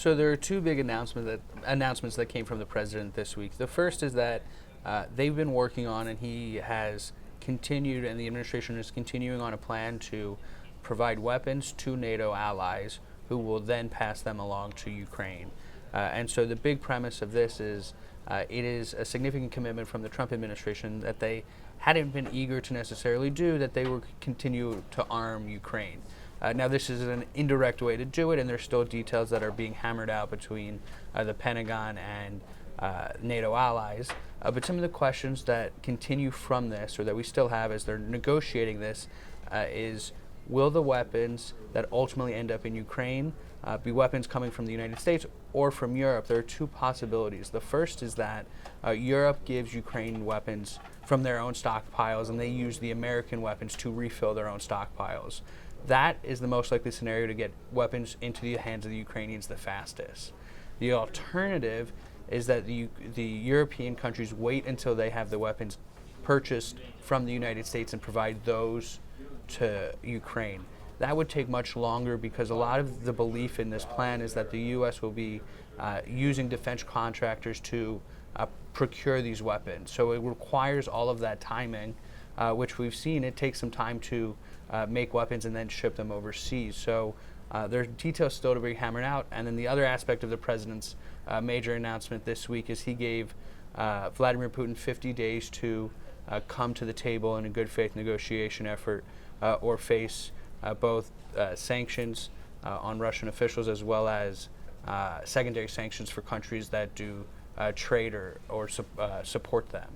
So there are two big announcements that came from the president this week. The first is that they've been working on, and he has continued, and the administration is continuing on a plan to provide weapons to NATO allies who will then pass them along to Ukraine. And so the big premise of this is it is a significant commitment from the Trump administration that they hadn't been eager to necessarily do, that they would continue to arm Ukraine. Now, this is an indirect way to do it, and there's still details that are being hammered out between the Pentagon and NATO allies. But some of the questions that continue from this, or that we still have as they're negotiating this, is will the weapons that ultimately end up in Ukraine be weapons coming from the United States or from Europe? There are two possibilities. The first is that Europe gives Ukraine weapons from their own stockpiles, and they use the American weapons to refill their own stockpiles. That is the most likely scenario to get weapons into the hands of the Ukrainians the fastest. The alternative is that the European countries wait until they have the weapons purchased from the United States and provide those to Ukraine. That would take much longer because a lot of the belief in this plan is that the U.S. will be using defense contractors to procure these weapons. So it requires all of that timing, which we've seen. It takes some time to make weapons and then ship them overseas. So there's details still to be hammered out. And then the other aspect of the president's major announcement this week is he gave Vladimir Putin 50 days to come to the table in a good faith negotiation effort or face both sanctions on Russian officials as well as secondary sanctions for countries that do trade or support them.